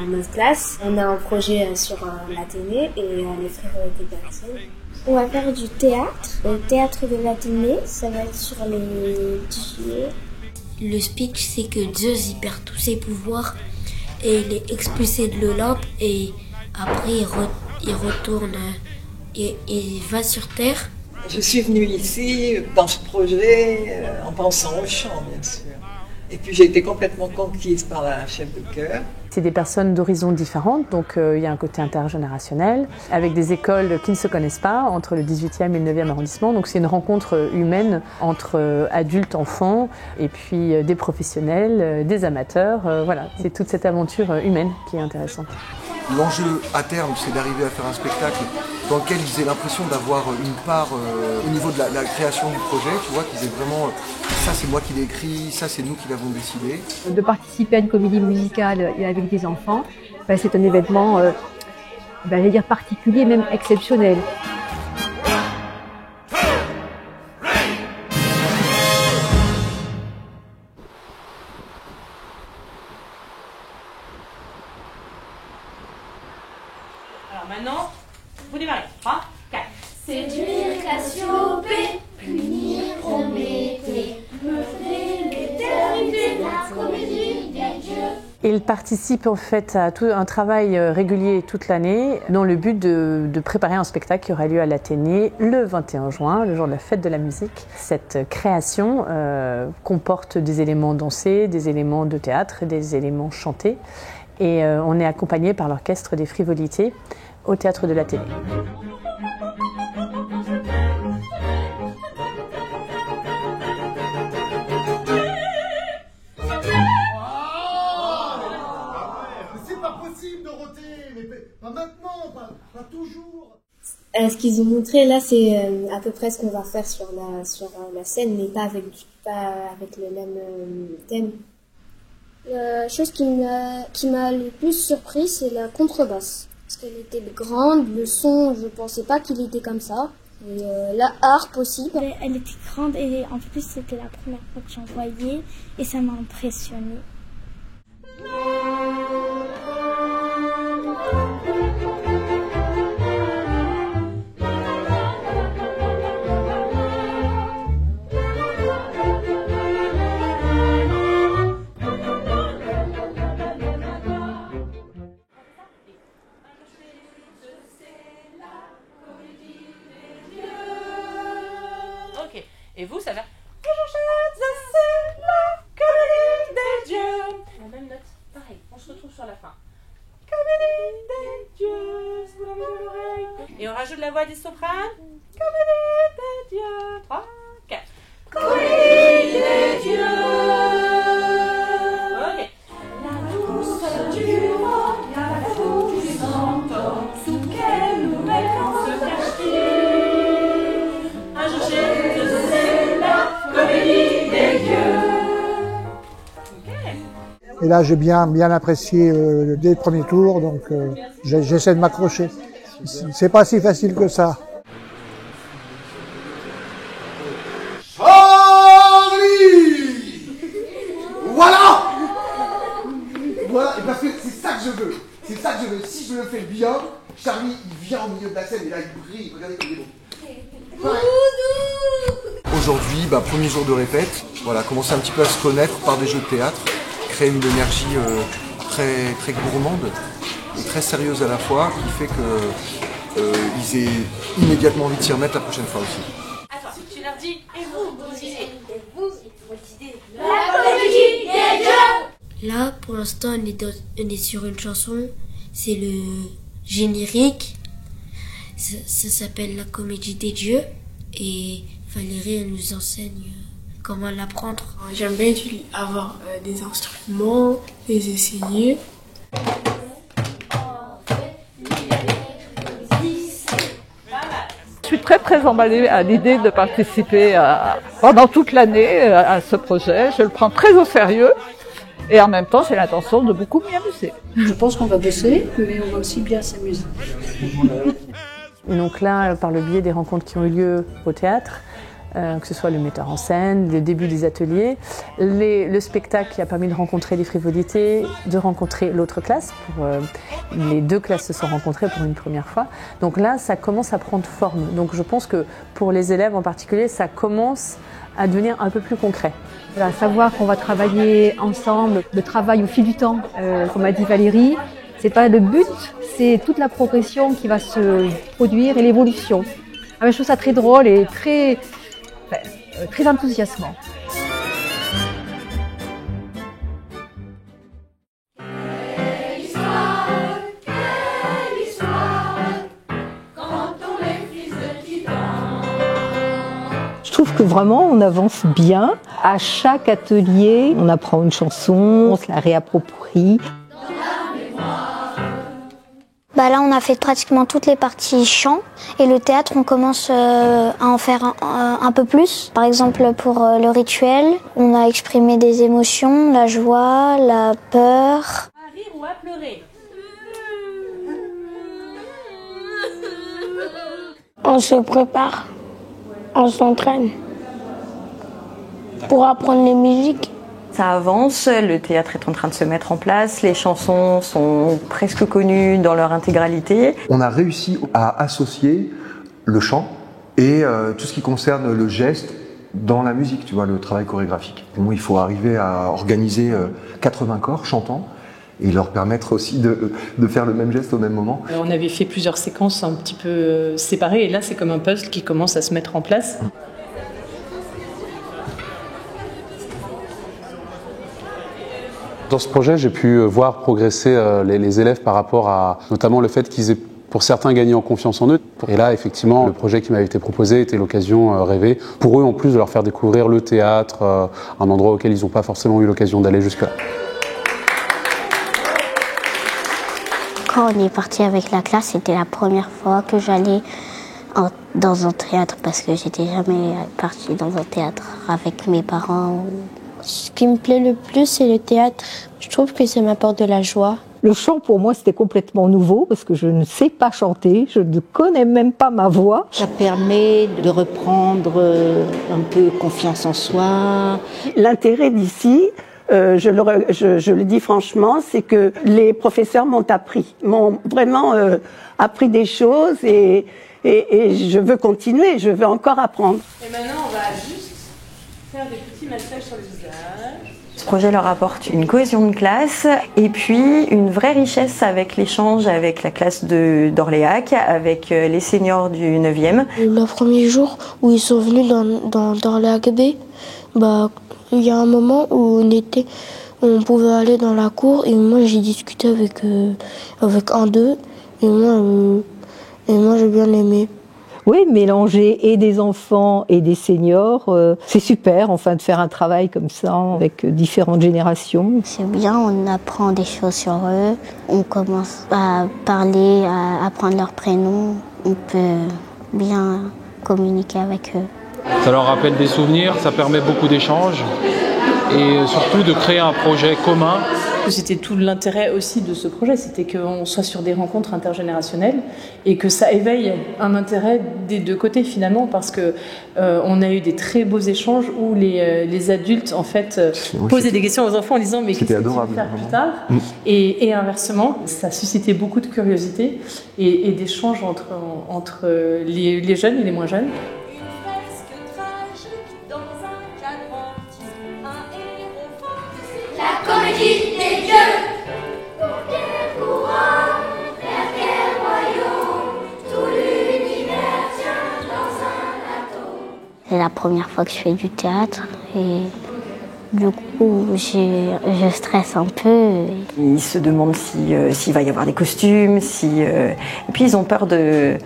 notre classe. On a un projet sur l'Athénée et les frivolités de l'Athénée. On va faire du théâtre. Le théâtre de l'Athénée, ça va être sur les 10 juillet. Le speech, c'est que Zeus il perd tous ses pouvoirs et il est expulsé de l'Olympe et après il retourne et il va sur Terre. Je suis venue ici dans ce projet en pensant au chant, bien sûr. Et puis j'ai été complètement conquise par la chef de chœur. C'est des personnes d'horizons différentes, donc il y a un côté intergénérationnel, avec des écoles qui ne se connaissent pas, entre le 18e et le 9e arrondissement. Donc c'est une rencontre humaine entre adultes, enfants, et puis des professionnels, des amateurs. Voilà, c'est toute cette aventure humaine qui est intéressante. L'enjeu à terme, c'est d'arriver à faire un spectacle dans lequel ils aient l'impression d'avoir une part au niveau de la création du projet, tu vois, qu'ils aient vraiment, ça c'est moi qui l'ai écrit, ça c'est nous qui l'avons décidé. De participer à une comédie musicale et avec des enfants, c'est un événement, j'allais dire particulier, même exceptionnel. Alors maintenant, vous démarrez. 3, 4. Séduire Cassiopée, punir Prométhée, meubler l'éternité de la comédie des dieux. Il participe en fait à tout un travail régulier toute l'année dans le but de préparer un spectacle qui aura lieu à l'Athénée le 21 juin, le jour de la fête de la musique. Cette création comporte des éléments dansés, des éléments de théâtre, des éléments chantés. Et on est accompagné par l'orchestre des Frivolités au théâtre de l'Athénée. C'est pas possible, Dorothée, mais pas maintenant, pas toujours. Ce qu'ils ont montré là, c'est à peu près ce qu'on va faire sur la scène, mais pas avec le même thème. La chose qui m'a le plus surpris, c'est la contrebasse. Parce qu'elle était grande, le son, je pensais pas qu'il était comme ça. Et la harpe aussi. Elle était grande et en plus c'était la première fois que j'en voyais et ça m'a impressionnée. Ok. Et vous, ça va. C'est la comédie des dieux. La même note. Pareil. On se retrouve sur la fin. Comédie des dieux. Sous la main de l'oreille. Et on rajoute la voix des sopranes. Comédie des dieux. 3, 4. Comédie des dieux. Ok. La douceur du vent, la foule du centaure, sous quelle nouvelle quand se cache-t-il? Un jour c'est la comédie des dieux. Ok. Et là, j'ai bien apprécié dès le premier tour, donc j'essaie de m'accrocher. C'est pas si facile que ça. Charlie! Voilà! Voilà, et parce que c'est ça que je veux. C'est ça que je veux. Si je le fais bien, Charlie, il vient au milieu de la scène et là, il brille. Regardez comme il est beau. Aujourd'hui, premier jour de répète, voilà, commencer un petit peu à se connaître par des jeux de théâtre, créer une énergie très, très gourmande et très sérieuse à la fois, qui fait qu'ils aient immédiatement envie de s'y remettre la prochaine fois aussi. Attends, tu leur dis, et vous disiez. La comédie des dieux. Là, pour l'instant, on est sur une chanson. C'est le générique. Ça s'appelle La comédie des dieux. Et Valérie, elle nous enseigne comment l'apprendre. J'aime bien avoir des instruments, les essayer. Je suis très emballée à l'idée de participer pendant toute l'année à ce projet. Je le prends très au sérieux et en même temps j'ai l'intention de beaucoup m'y amuser. Je pense qu'on va bosser, mais on va aussi bien s'amuser. Donc là, par le biais des rencontres qui ont eu lieu au théâtre, que ce soit le metteur en scène, le début des ateliers. Le spectacle qui a permis de rencontrer les frivolités, de rencontrer l'autre classe. Les deux classes se sont rencontrées pour une première fois. Donc là, ça commence à prendre forme. Donc je pense que pour les élèves en particulier, ça commence à devenir un peu plus concret. Voilà, savoir qu'on va travailler ensemble, le travail au fil du temps, comme a dit Valérie, c'est pas le but, c'est toute la progression qui va se produire et l'évolution. Je trouve ça très drôle et très enthousiasmant. Je trouve que vraiment on avance bien. À chaque atelier, on apprend une chanson, on se la réapproprie. Là, on a fait pratiquement toutes les parties chant et le théâtre, on commence à en faire un peu plus. Par exemple, pour le rituel, on a exprimé des émotions, la joie, la peur. À rire ou à pleurer. On se prépare, on s'entraîne pour apprendre les musiques. Ça avance, le théâtre est en train de se mettre en place, les chansons sont presque connues dans leur intégralité. On a réussi à associer le chant et tout ce qui concerne le geste dans la musique, tu vois, le travail chorégraphique. Pour moi, il faut arriver à organiser 80 corps chantants et leur permettre aussi de faire le même geste au même moment. On avait fait plusieurs séquences un petit peu séparées et là, c'est comme un puzzle qui commence à se mettre en place. Dans ce projet, j'ai pu voir progresser les élèves par rapport à notamment le fait qu'ils aient pour certains gagné en confiance en eux. Et là, effectivement, le projet qui m'avait été proposé était l'occasion rêvée pour eux, en plus de leur faire découvrir le théâtre, un endroit auquel ils n'ont pas forcément eu l'occasion d'aller jusque-là. Quand on est parti avec la classe, c'était la première fois que j'allais dans un théâtre parce que j'étais jamais partie dans un théâtre avec mes parents. Ce qui me plaît le plus, c'est le théâtre. Je trouve que ça m'apporte de la joie. Le chant, pour moi, c'était complètement nouveau parce que je ne sais pas chanter, je ne connais même pas ma voix. Ça permet de reprendre un peu confiance en soi. L'intérêt d'ici, je le dis franchement, c'est que les professeurs m'ont vraiment appris des choses et je veux continuer, je veux encore apprendre. Et maintenant, on va juste faire des petits massages sur le visage. Ce projet leur apporte une cohésion de classe et puis une vraie richesse avec l'échange avec la classe d'Orléac, avec les seniors du 9e. Le premier jour où ils sont venus dans Orléac B, il y a un moment où on pouvait aller dans la cour et moi j'ai discuté avec un d'eux et moi j'ai bien aimé. Oui, mélanger et des enfants et des seniors, c'est super, enfin, de faire un travail comme ça avec différentes générations. C'est bien, on apprend des choses sur eux, on commence à parler, à apprendre leurs prénoms, on peut bien communiquer avec eux. Ça leur rappelle des souvenirs, ça permet beaucoup d'échanges et surtout de créer un projet commun. C'était tout l'intérêt aussi de ce projet, c'était qu'on soit sur des rencontres intergénérationnelles et que ça éveille un intérêt des deux côtés finalement, parce que on a eu des très beaux échanges où les adultes en fait posaient des questions aux enfants en disant mais qu'est-ce que tu vas faire plus tard et inversement, ça suscitait beaucoup de curiosité et d'échanges entre les jeunes et les moins jeunes. La comédie des dieux. Pour quel courant, vers quel royaume, tout l'univers tient dans un atome. C'est la première fois que je fais du théâtre et du coup je stresse un peu. Ils se demandent s'il va y avoir des costumes, et puis ils ont peur de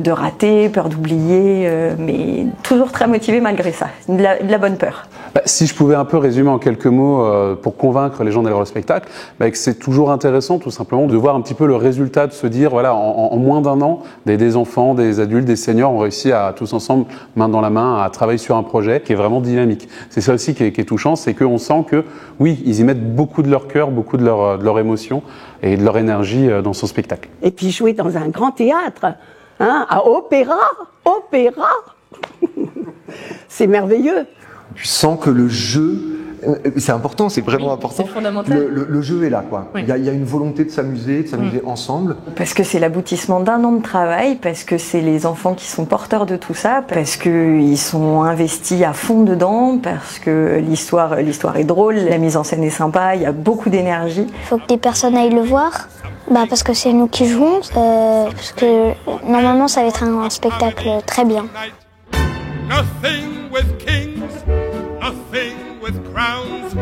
rater, peur d'oublier, mais toujours très motivés malgré ça, de la bonne peur. Si je pouvais un peu résumer en quelques mots pour convaincre les gens d'aller au spectacle, que c'est toujours intéressant tout simplement de voir un petit peu le résultat, de se dire voilà, en moins d'un an, des enfants, des adultes, des seniors ont réussi à tous ensemble, main dans la main, à travailler sur un projet qui est vraiment dynamique. C'est ça aussi qui est touchant, c'est qu'on sent que oui, ils y mettent beaucoup de leur cœur, beaucoup de leur émotion et de leur énergie dans son spectacle. Et puis jouer dans un grand théâtre, à opéra, C'est merveilleux. Tu sens que le jeu, c'est important, c'est vraiment important. C'est fondamental. Le jeu est là, quoi. Oui. Il y a une volonté de s'amuser ensemble. Parce que c'est l'aboutissement d'un an de travail, parce que c'est les enfants qui sont porteurs de tout ça, parce qu'ils sont investis à fond dedans, parce que l'histoire est drôle, la mise en scène est sympa, il y a beaucoup d'énergie. Il faut que des personnes aillent le voir. Parce que c'est nous qui jouons, parce que normalement ça va être un spectacle très bien. Nothing with kings, nothing with crowns.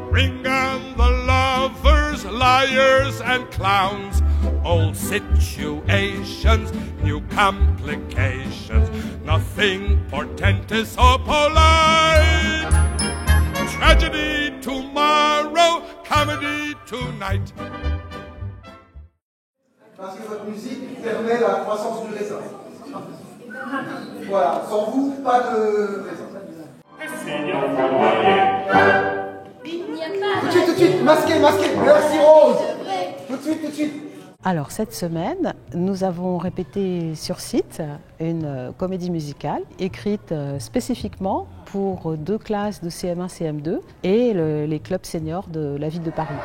Bring on the lovers, liars and clowns. Old situations, new complications. Nothing portentous or polite. Tragedy tomorrow, comedy tonight. Parce que votre musique permet la croissance du raisin. Voilà, sans vous, pas de raisin. Tout de suite, masqué, merci Rose. Tout de suite. Alors cette semaine, nous avons répété sur site une comédie musicale écrite spécifiquement pour 2 classes de CM1, CM2 et les clubs seniors de la ville de Paris.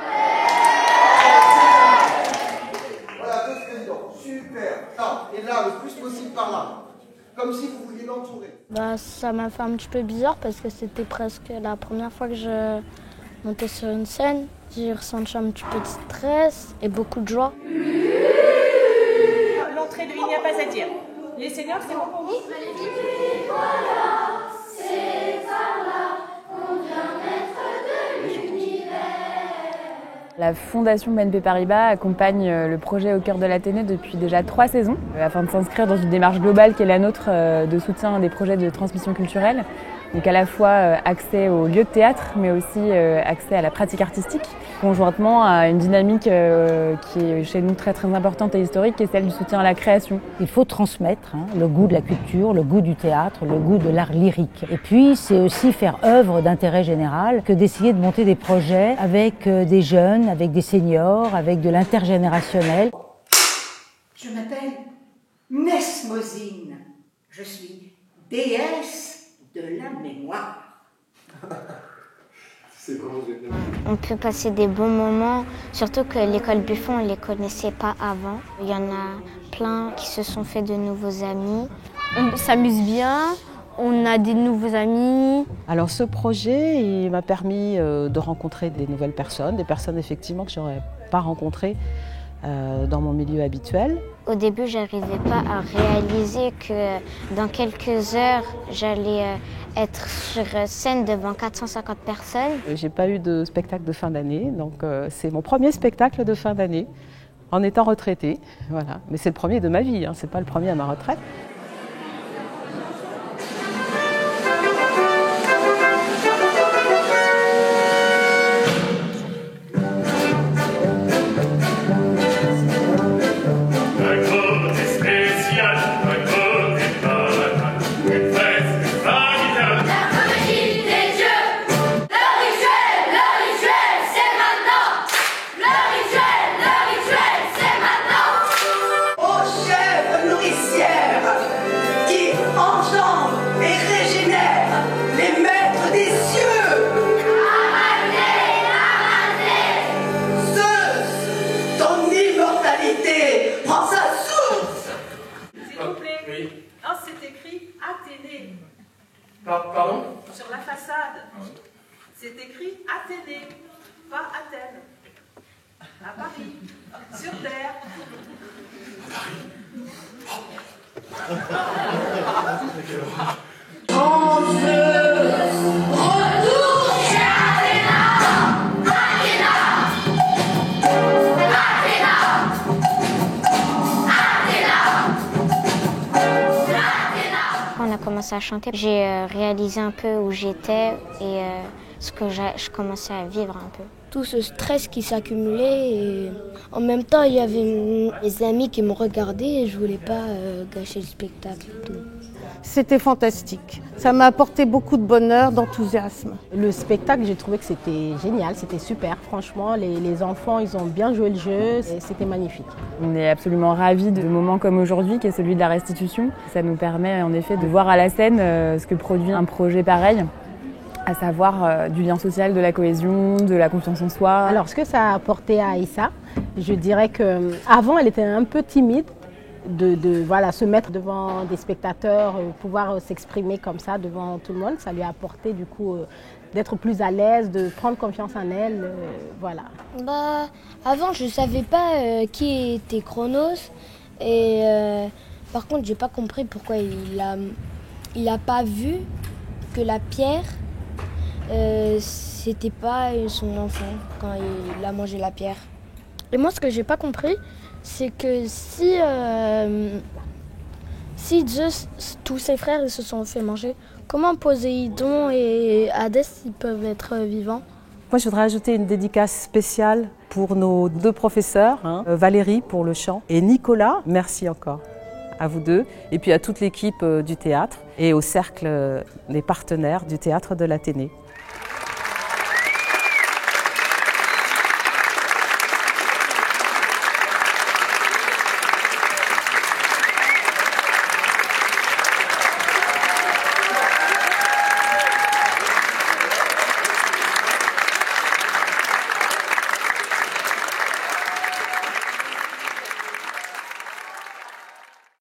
Et là, le plus possible par là. Comme si vous vouliez l'entourer. Ça m'a fait un petit peu bizarre parce que c'était presque la première fois que je montais sur une scène. J'ai ressenti un petit peu de stress et beaucoup de joie. L'entrée de il n'y a pas à dire. Les seniors, c'est bon pour vous? La Fondation BNP Paribas accompagne le projet Au cœur de l'Athénée depuis déjà 3 saisons, afin de s'inscrire dans une démarche globale qui est la nôtre de soutien des projets de transmission culturelle. Donc à la fois accès aux lieux de théâtre, mais aussi accès à la pratique artistique, conjointement à une dynamique qui est chez nous très très importante et historique, qui est celle du soutien à la création. Il faut transmettre le goût de la culture, le goût du théâtre, le goût de l'art lyrique. Et puis c'est aussi faire œuvre d'intérêt général que d'essayer de monter des projets avec des jeunes, avec des seniors, avec de l'intergénérationnel. Je m'appelle Nesmosine. Je suis déesse de la mémoire. On peut passer des bons moments, surtout que l'école Buffon, on ne les connaissait pas avant. Il y en a plein qui se sont fait de nouveaux amis. On s'amuse bien, on a des nouveaux amis. Alors ce projet, il m'a permis de rencontrer des nouvelles personnes, des personnes effectivement que je n'aurais pas rencontrées dans mon milieu habituel. Au début, je n'arrivais pas à réaliser que dans quelques heures, j'allais être sur scène devant 450 personnes. J'ai pas eu de spectacle de fin d'année, donc c'est mon premier spectacle de fin d'année, en étant retraitée. Voilà. Mais c'est le premier de ma vie, hein, c'est pas le premier à ma retraite. Pardon? Sur la façade, c'est écrit Athénée, pas Athènes. À Paris, sur Terre. Quand on a commencé à chanter, j'ai réalisé un peu où j'étais et ce que je commençais à vivre un peu. Tout ce stress qui s'accumulait et en même temps il y avait mes amis qui me regardaient et je voulais pas gâcher le spectacle et tout. C'était fantastique. Ça m'a apporté beaucoup de bonheur, d'enthousiasme. Le spectacle, j'ai trouvé que c'était génial, c'était super. Franchement, les enfants, ils ont bien joué le jeu, c'était magnifique. On est absolument ravis de moments comme aujourd'hui, qui est celui de la restitution. Ça nous permet en effet de voir à la scène ce que produit un projet pareil, à savoir du lien social, de la cohésion, de la confiance en soi. Alors, ce que ça a apporté à Aïssa, je dirais qu'avant, elle était un peu timide. Voilà, se mettre devant des spectateurs, pouvoir s'exprimer comme ça devant tout le monde, ça lui a apporté du coup d'être plus à l'aise, de prendre confiance en elle, voilà. Avant je savais pas qui était Chronos et par contre j'ai pas compris pourquoi il a pas vu que la pierre c'était pas son enfant quand il a mangé la pierre. Et moi ce que j'ai pas compris, c'est que si Zeus, tous ses frères ils se sont fait manger, comment Poséidon et Hadès ils peuvent être vivants? Moi je voudrais ajouter une dédicace spéciale pour nos 2 professeurs, Valérie pour le chant et Nicolas, merci encore à vous 2, et puis à toute l'équipe du théâtre et au cercle des partenaires du théâtre de l'Athénée.